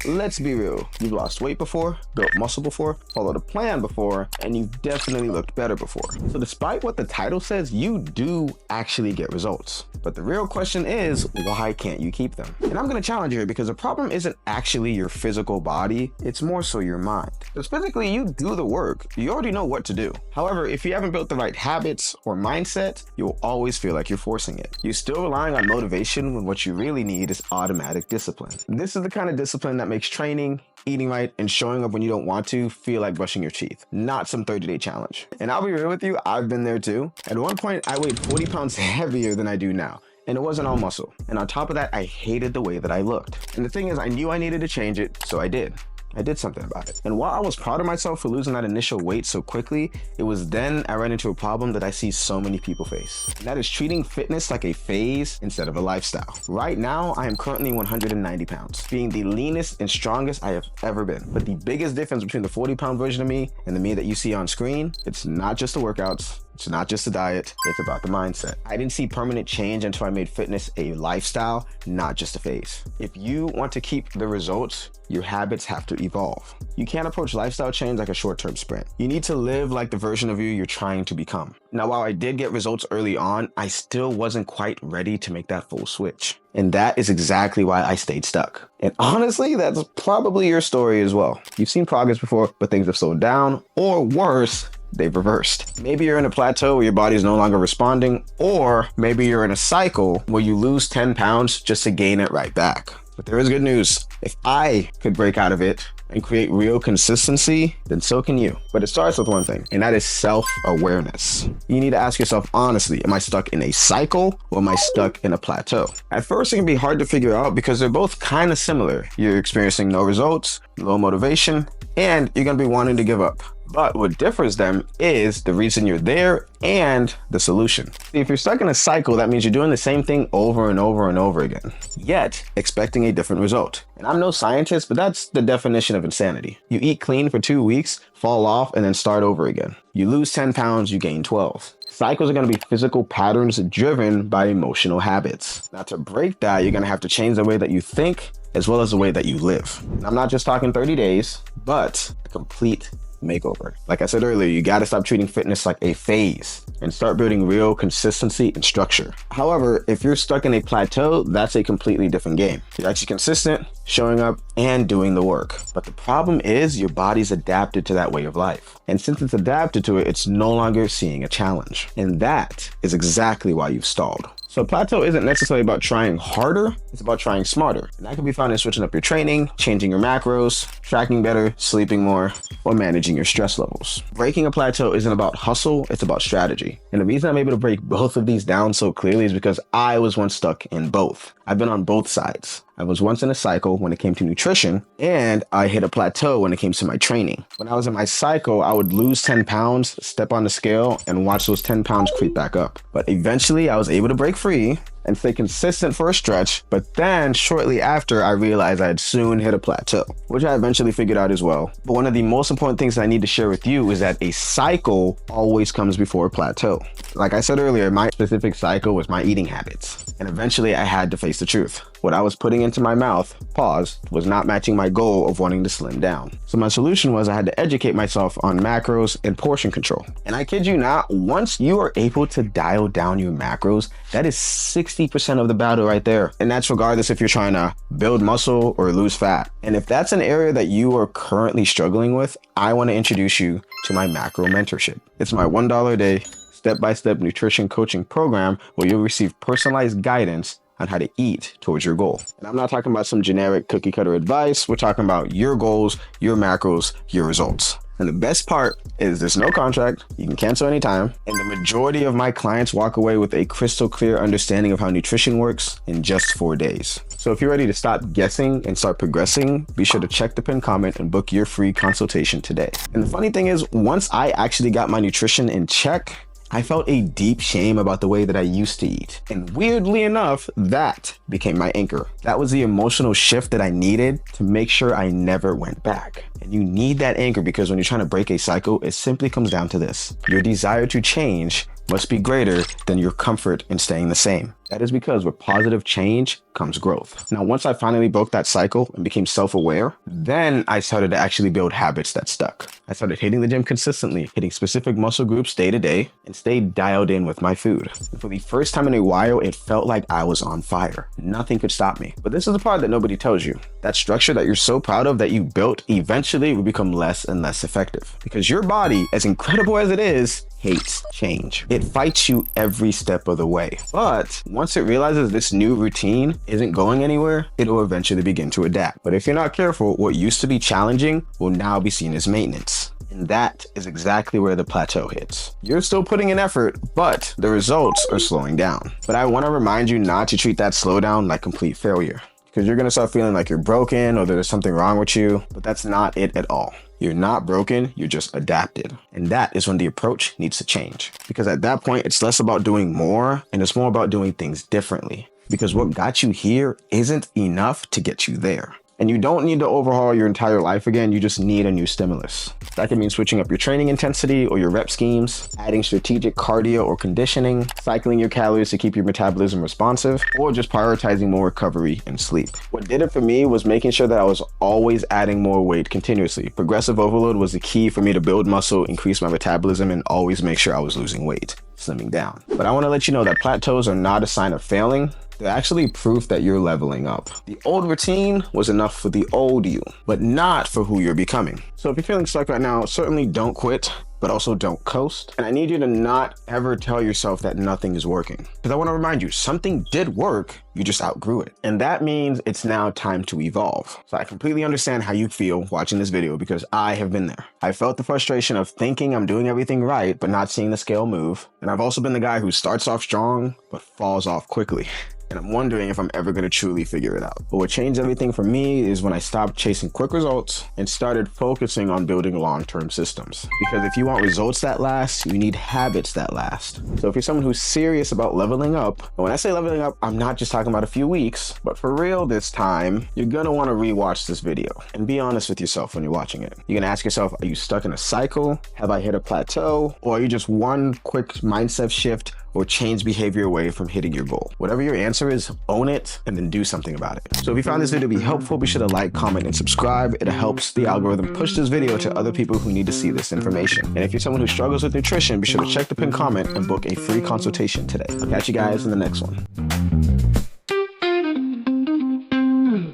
let's be real. You've lost weight before, built muscle before, followed a plan before, and you've definitely looked better before. So despite what the title says, you do actually get results. But the real question is, why can't you keep them? And I'm gonna challenge you here because the problem isn't actually your physical body, it's more so your mind. Because physically, you do the work. You already know what to do. However, if you haven't built the right habits or mindset, you'll always feel like you're forcing it. You're still relying on motivation when what you really need is automatic discipline. This is the kind of discipline that makes training, eating right, and showing up when you don't want to feel like brushing your teeth, not some 30-day challenge. And I'll be real with you, I've been there too. At one point, I weighed 40 pounds heavier than I do now. And it wasn't all muscle. And on top of that, I hated the way that I looked. And the thing is, I knew I needed to change it, so I did. I did something about it. And while I was proud of myself for losing that initial weight so quickly, it was then I ran into a problem that I see so many people face. And that is treating fitness like a phase instead of a lifestyle. Right now, I am currently 190 pounds, being the leanest and strongest I have ever been. But the biggest difference between the 40-pound version of me and the me that you see on screen, it's not just the workouts, it's not just a diet, it's about the mindset. I didn't see permanent change until I made fitness a lifestyle, not just a phase. If you want to keep the results, your habits have to evolve. You can't approach lifestyle change like a short-term sprint. You need to live like the version of you you're trying to become. Now, while I did get results early on, I still wasn't quite ready to make that full switch. And that is exactly why I stayed stuck. And honestly, that's probably your story as well. You've seen progress before, but things have slowed down, or worse, they've reversed. Maybe you're in a plateau where your body is no longer responding, or maybe you're in a cycle where you lose 10 pounds just to gain it right back. But there is good news. If I could break out of it and create real consistency, then so can you. But it starts with one thing, and that is self-awareness. You need to ask yourself honestly, am I stuck in a cycle or am I stuck in a plateau? At first, it can be hard to figure out because they're both kind of similar. You're experiencing no results, low motivation, and you're gonna be wanting to give up. But what differs them is the reason you're there and the solution. See, if you're stuck in a cycle, that means you're doing the same thing over and over and over again, yet expecting a different result. And I'm no scientist, but that's the definition of insanity. You eat clean for 2 weeks, fall off, and then start over again. You lose 10 pounds, you gain 12. Cycles are going to be physical patterns driven by emotional habits. Now, to break that, you're going to have to change the way that you think as well as the way that you live. And I'm not just talking 30 days, but a complete makeover. Like I said earlier, you got to stop treating fitness like a phase and start building real consistency and structure. However, if you're stuck in a plateau, that's a completely different game. You're actually consistent, showing up, and doing the work. But the problem is your body's adapted to that way of life. And since it's adapted to it, it's no longer seeing a challenge. And that is exactly why you've stalled. So plateau isn't necessarily about trying harder, it's about trying smarter. And that can be found in switching up your training, changing your macros, tracking better, sleeping more, or managing your stress levels. Breaking a plateau isn't about hustle, it's about strategy. And the reason I'm able to break both of these down so clearly is because I was once stuck in both. I've been on both sides. I was once in a cycle when it came to nutrition, and I hit a plateau when it came to my training. When I was in my cycle, I would lose 10 pounds, step on the scale, and watch those 10 pounds creep back up. But eventually, I was able to break free and stay consistent for a stretch, but then shortly after, I realized I had soon hit a plateau, which I eventually figured out as well. But one of the most important things I need to share with you is that a cycle always comes before a plateau. Like I said earlier, my specific cycle was my eating habits. And eventually I had to face the truth. What I was putting into my mouth, was not matching my goal of wanting to slim down. So my solution was I had to educate myself on macros and portion control. And I kid you not, once you are able to dial down your macros, that is 60% of the battle right there. And that's regardless if you're trying to build muscle or lose fat. And if that's an area that you are currently struggling with, I want to introduce you to my macro mentorship. It's my $1 a day step-by-step nutrition coaching program where you'll receive personalized guidance on how to eat towards your goal. And I'm not talking about some generic cookie cutter advice. We're talking about your goals, your macros, your results. And the best part is there's no contract. You can cancel anytime. And the majority of my clients walk away with a crystal clear understanding of how nutrition works in just 4 days. So if you're ready to stop guessing and start progressing, be sure to check the pinned comment and book your free consultation today. And the funny thing is, once I actually got my nutrition in check, I felt a deep shame about the way that I used to eat. And weirdly enough, that became my anchor. That was the emotional shift that I needed to make sure I never went back. And you need that anchor because when you're trying to break a cycle, it simply comes down to this. Your desire to change must be greater than your comfort in staying the same. That is because with positive change comes growth. Now, once I finally broke that cycle and became self-aware, then I started to actually build habits that stuck. I started hitting the gym consistently, hitting specific muscle groups day to day, and stayed dialed in with my food. And for the first time in a while, it felt like I was on fire. Nothing could stop me. But this is the part that nobody tells you. That structure that you're so proud of that you built eventually will become less and less effective. Because your body, as incredible as it is, hates change. It fights you every step of the way. But once it realizes this new routine isn't going anywhere, it will eventually begin to adapt. But if you're not careful, what used to be challenging will now be seen as maintenance. And that is exactly where the plateau hits. You're still putting in effort, but the results are slowing down. But I want to remind you not to treat that slowdown like complete failure, because you're going to start feeling like you're broken or there's something wrong with you, but that's not it at all. You're not broken, you're just adapted. And that is when the approach needs to change. Because at that point, it's less about doing more and it's more about doing things differently. Because what got you here isn't enough to get you there. And you don't need to overhaul your entire life again, you just need a new stimulus. That could mean switching up your training intensity or your rep schemes, adding strategic cardio or conditioning, cycling your calories to keep your metabolism responsive, or just prioritizing more recovery and sleep. What did it for me was making sure that I was always adding more weight continuously. Progressive overload was the key for me to build muscle, increase my metabolism, and always make sure I was losing weight, slimming down. But I want to let you know that plateaus are not a sign of failing. They're actually proof that you're leveling up. The old routine was enough for the old you, but not for who you're becoming. So if you're feeling stuck right now, certainly don't quit, but also don't coast. And I need you to not ever tell yourself that nothing is working. Because I want to remind you, something did work, you just outgrew it. And that means it's now time to evolve. So I completely understand how you feel watching this video because I have been there. I felt the frustration of thinking I'm doing everything right, but not seeing the scale move. And I've also been the guy who starts off strong, but falls off quickly. And I'm wondering if I'm ever going to truly figure it out. But what changed everything for me is when I stopped chasing quick results and started focusing on building long-term systems. Because if you want results that last, you need habits that last. So if you're someone who's serious about leveling up, and when I say leveling up, I'm not just talking about a few weeks, but for real this time, you're going to want to rewatch this video and be honest with yourself when you're watching it. You're going to ask yourself, are you stuck in a cycle? Have I hit a plateau? Or are you just one quick mindset shift or change behavior away from hitting your goal? Whatever your answer is, own it and then do something about it. So if you found this video to be helpful, be sure to like, comment, and subscribe. It helps the algorithm push this video to other people who need to see this information. And if you're someone who struggles with nutrition, be sure to check the pinned comment and book a free consultation today. I'll catch you guys in the next one.